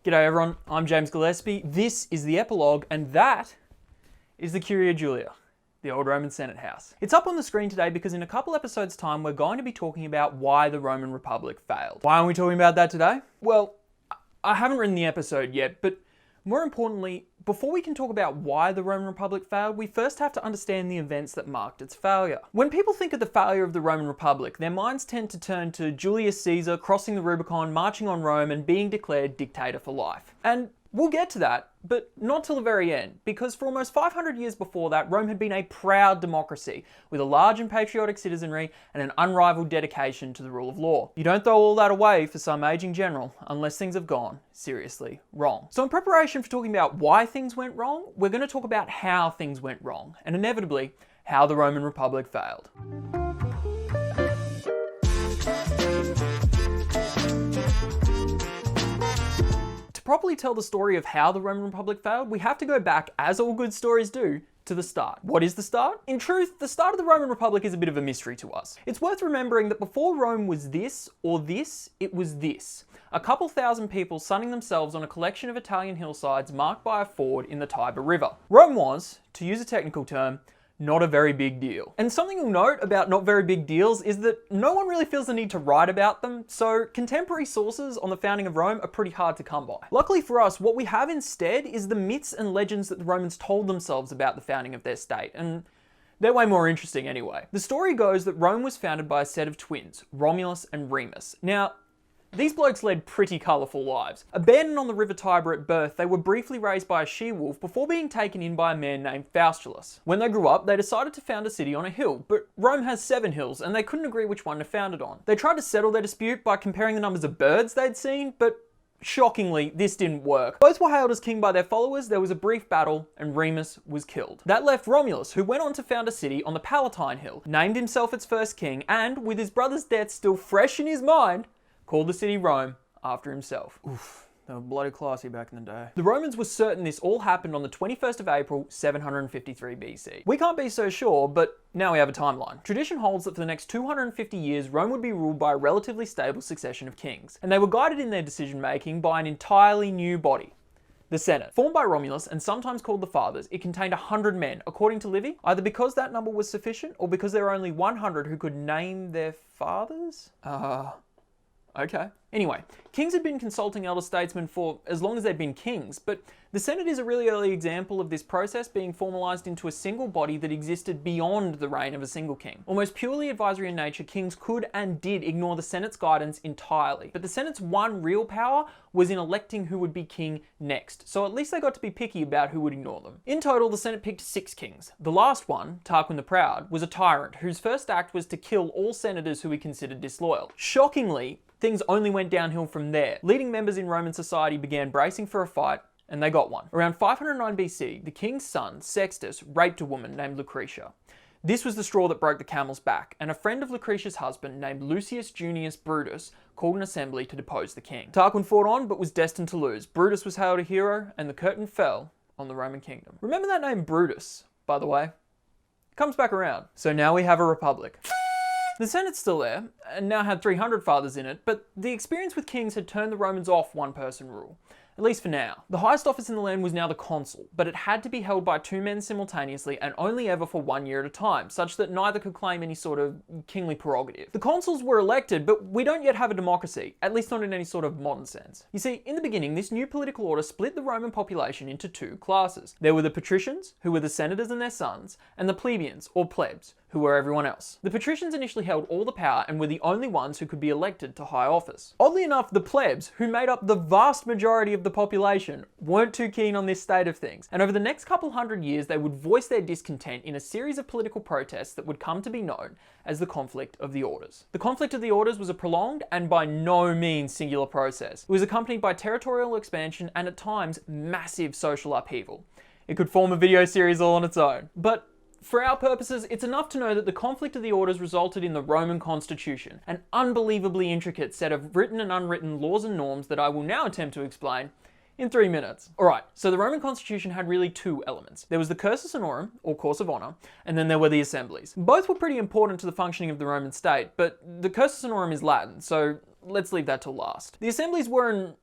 G'day everyone, I'm James Gillespie, this is the epilogue, and that is the Curia Julia, the old Roman Senate house. It's up on the screen today because in a couple episodes' time we're going to be talking about why the Roman Republic failed. Why aren't we talking about that today? Well, I haven't written the episode yet, but more importantly, before we can talk about why the Roman Republic failed, we first have to understand the events that marked its failure. When people think of the failure of the Roman Republic, their minds tend to turn to Julius Caesar crossing the Rubicon, marching on Rome, and being declared dictator for life. And we'll get to that, but not till the very end, because for almost 500 years before that, Rome had been a proud democracy, with a large and patriotic citizenry and an unrivaled dedication to the rule of law. You don't throw all that away for some aging general, unless things have gone seriously wrong. So in preparation for talking about why things went wrong, we're going to talk about how things went wrong, and inevitably, how the Roman Republic failed. To properly tell the story of how the Roman Republic failed, we have to go back, as all good stories do, to the start. What is the start? In truth, the start of the Roman Republic is a bit of a mystery to us. It's worth remembering that before Rome was this or this, it was this. A couple thousand people sunning themselves on a collection of Italian hillsides marked by a ford in the Tiber River. Rome was, to use a technical term, not a very big deal. And something you'll note about not very big deals is that no one really feels the need to write about them, so contemporary sources on the founding of Rome are pretty hard to come by. Luckily for us, what we have instead is the myths and legends that the Romans told themselves about the founding of their state, and they're way more interesting anyway. The story goes that Rome was founded by a set of twins, Romulus and Remus. Now, these blokes led pretty colourful lives. Abandoned on the River Tiber at birth, they were briefly raised by a she-wolf before being taken in by a man named Faustulus. When they grew up, they decided to found a city on a hill, but Rome has 7 hills and they couldn't agree which one to found it on. They tried to settle their dispute by comparing the numbers of birds they'd seen, but shockingly, this didn't work. Both were hailed as king by their followers, there was a brief battle, and Remus was killed. That left Romulus, who went on to found a city on the Palatine Hill, named himself its first king, and, with his brother's death still fresh in his mind, called the city Rome after himself. Oof, they were bloody classy back in the day. The Romans were certain this all happened on the 21st of April, 753 BC. We can't be so sure, but now we have a timeline. Tradition holds that for the next 250 years, Rome would be ruled by a relatively stable succession of kings, and they were guided in their decision-making by an entirely new body. The Senate. Formed by Romulus and sometimes called the Fathers, it contained 100 men, according to Livy, either because that number was sufficient or because there were only 100 who could name their fathers? Okay. Anyway, kings had been consulting elder statesmen for as long as they'd been kings, but the Senate is a really early example of this process being formalised into a single body that existed beyond the reign of a single king. Almost purely advisory in nature, kings could and did ignore the Senate's guidance entirely, but the Senate's one real power was in electing who would be king next, so at least they got to be picky about who would ignore them. In total, the Senate picked 6 kings. The last one, Tarquin the Proud, was a tyrant whose first act was to kill all senators who he considered disloyal. Shockingly, things only went downhill from there. Leading members in Roman society began bracing for a fight, and they got one. Around 509 BC, the king's son, Sextus, raped a woman named Lucretia. This was the straw that broke the camel's back, and a friend of Lucretia's husband named Lucius Junius Brutus called an assembly to depose the king. Tarquin fought on, but was destined to lose. Brutus was hailed a hero, and the curtain fell on the Roman kingdom. Remember that name Brutus, by the way? It comes back around. So now we have a republic. The Senate's still there, and now had 300 fathers in it, but the experience with kings had turned the Romans off one-person rule. At least for now. The highest office in the land was now the consul, but it had to be held by 2 men simultaneously and only ever for 1 year at a time, such that neither could claim any sort of kingly prerogative. The consuls were elected, but we don't yet have a democracy, at least not in any sort of modern sense. You see, in the beginning, this new political order split the Roman population into 2 classes. There were the patricians, who were the senators and their sons, and the plebeians, or plebs, who were everyone else. The patricians initially held all the power and were the only ones who could be elected to high office. Oddly enough, the plebs, who made up the vast majority of the population, weren't too keen on this state of things, and over the next couple hundred years they would voice their discontent in a series of political protests that would come to be known as the Conflict of the Orders. The Conflict of the Orders was a prolonged and by no means singular process. It was accompanied by territorial expansion and at times massive social upheaval. It could form a video series all on its own. But for our purposes, it's enough to know that the Conflict of the Orders resulted in the Roman Constitution, an unbelievably intricate set of written and unwritten laws and norms that I will now attempt to explain in 3 minutes. Alright, so the Roman Constitution had really 2 elements. There was the cursus honorum, or course of honour, and then there were the assemblies. Both were pretty important to the functioning of the Roman state, but the cursus honorum is Latin, so let's leave that till last. The assemblies were an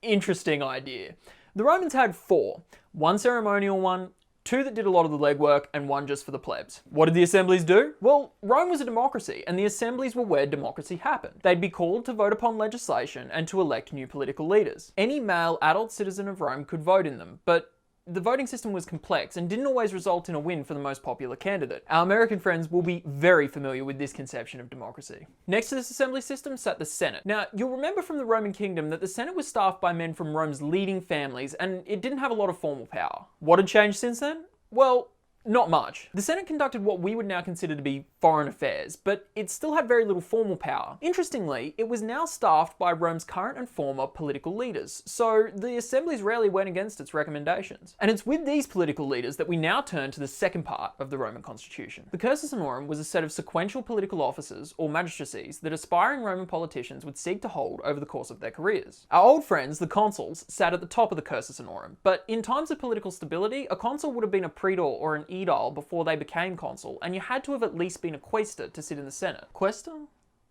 Interesting idea. The Romans had 4, one ceremonial one, 2 that did a lot of the legwork, and 1 just for the plebs. What did the assemblies do? Well, Rome was a democracy, and the assemblies were where democracy happened. They'd be called to vote upon legislation and to elect new political leaders. Any male adult citizen of Rome could vote in them, but the voting system was complex and didn't always result in a win for the most popular candidate. Our American friends will be very familiar with this conception of democracy. Next to this assembly system sat the Senate. Now, you'll remember from the Roman kingdom that the Senate was staffed by men from Rome's leading families, and it didn't have a lot of formal power. What had changed since then? Well, not much. The Senate conducted what we would now consider to be foreign affairs, but it still had very little formal power. Interestingly, it was now staffed by Rome's current and former political leaders, so the assemblies rarely went against its recommendations. And it's with these political leaders that we now turn to the second part of the Roman constitution. The cursus honorum was a set of sequential political offices, or magistracies, that aspiring Roman politicians would seek to hold over the course of their careers. Our old friends, the consuls, sat at the top of the cursus honorum, but in times of political stability, a consul would have been a praetor or an aedile before they became consul, and you had to have at least been a quaestor to sit in the Senate. Quaestor?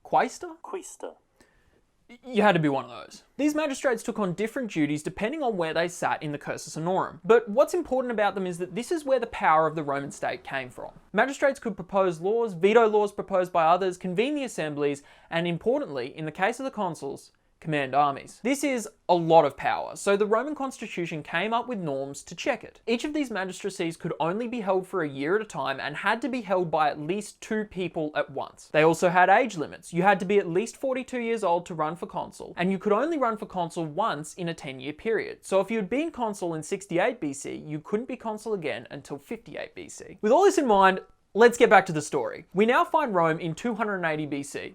Quaestor? Quaestor. You had to be one of those. These magistrates took on different duties depending on where they sat in the cursus honorum. But what's important about them is that this is where the power of the Roman state came from. Magistrates could propose laws, veto laws proposed by others, convene the assemblies, and importantly, in the case of the consuls, command armies. This is a lot of power, so the Roman constitution came up with norms to check it. Each of these magistracies could only be held for a year at a time and had to be held by at least 2 people at once. They also had age limits. You had to be at least 42 years old to run for consul, and you could only run for consul once in a 10-year period. So if you had been consul in 68 BC, you couldn't be consul again until 58 BC. With all this in mind, let's get back to the story. We now find Rome in 280 BC.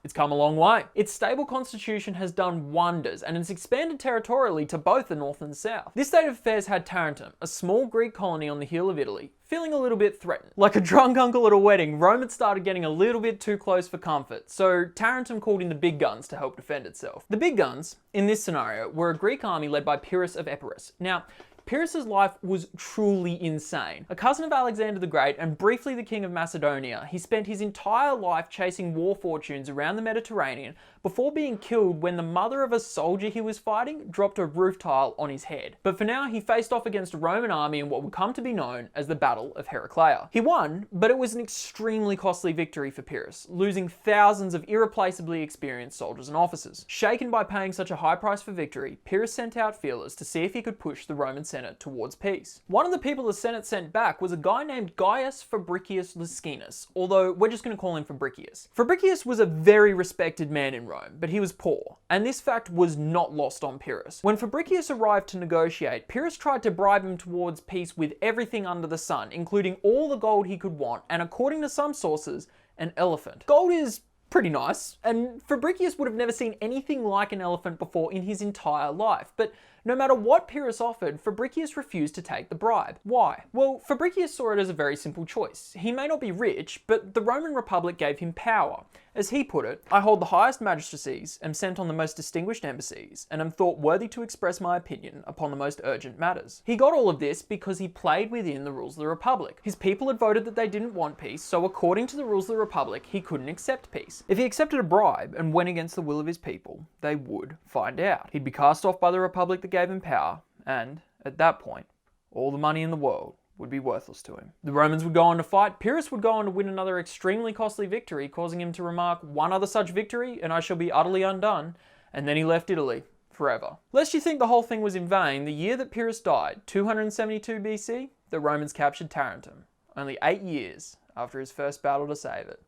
It's come a long way. Its stable constitution has done wonders, and it's expanded territorially to both the north and the south. This state of affairs had Tarentum, a small Greek colony on the heel of Italy, feeling a little bit threatened. Like a drunk uncle at a wedding, Rome had started getting a little bit too close for comfort, so Tarentum called in the big guns to help defend itself. The big guns, in this scenario, were a Greek army led by Pyrrhus of Epirus. Now, Pyrrhus's life was truly insane. A cousin of Alexander the Great and briefly the king of Macedonia, he spent his entire life chasing war fortunes around the Mediterranean before being killed when the mother of a soldier he was fighting dropped a roof tile on his head. But for now, he faced off against a Roman army in what would come to be known as the Battle of Heraclea. He won, but it was an extremely costly victory for Pyrrhus, losing thousands of irreplaceably experienced soldiers and officers. Shaken by paying such a high price for victory, Pyrrhus sent out feelers to see if he could push the Roman Senate towards peace. One of the people the Senate sent back was a guy named Gaius Fabricius Licinius, although we're just going to call him Fabricius. Fabricius was a very respected man in Rome, but he was poor, and this fact was not lost on Pyrrhus. When Fabricius arrived to negotiate, Pyrrhus tried to bribe him towards peace with everything under the sun, including all the gold he could want, and according to some sources, an elephant. Gold is pretty nice, and Fabricius would have never seen anything like an elephant before in his entire life, but no matter what Pyrrhus offered, Fabricius refused to take the bribe. Why? Well, Fabricius saw it as a very simple choice. He may not be rich, but the Roman Republic gave him power. As he put it, I hold the highest magistracies, am sent on the most distinguished embassies, and am thought worthy to express my opinion upon the most urgent matters. He got all of this because he played within the rules of the Republic. His people had voted that they didn't want peace, so according to the rules of the Republic, he couldn't accept peace. If he accepted a bribe and went against the will of his people, they would find out. He'd be cast off by the Republic that gave him power, and, at that point, all the money in the world would be worthless to him. The Romans would go on to fight. Pyrrhus would go on to win another extremely costly victory, causing him to remark, "One other such victory, and I shall be utterly undone," and then he left Italy forever. Lest you think the whole thing was in vain, the year that Pyrrhus died, 272 BC, the Romans captured Tarentum, only 8 years after his first battle to save it.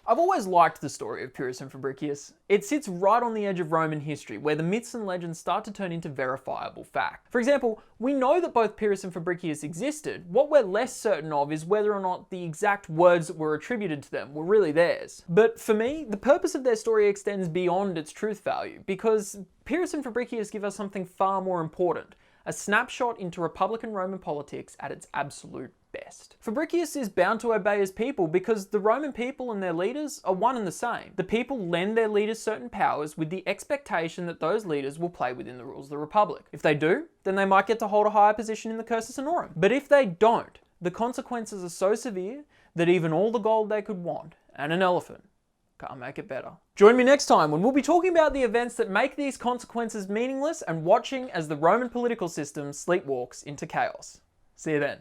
I've always liked the story of Pyrrhus and Fabricius. It sits right on the edge of Roman history, where the myths and legends start to turn into verifiable fact. For example, we know that both Pyrrhus and Fabricius existed. What we're less certain of is whether or not the exact words that were attributed to them were really theirs. But for me, the purpose of their story extends beyond its truth value, because Pyrrhus and Fabricius give us something far more important: a snapshot into Republican Roman politics at its absolute best. Fabricius is bound to obey his people because the Roman people and their leaders are one and the same. The people lend their leaders certain powers with the expectation that those leaders will play within the rules of the Republic. If they do, then they might get to hold a higher position in the cursus honorum. But if they don't, the consequences are so severe that even all the gold they could want, and an elephant, Can't make it better. Join me next time when we'll be talking about the events that make these consequences meaningless and watching as the Roman political system sleepwalks into chaos. See you then.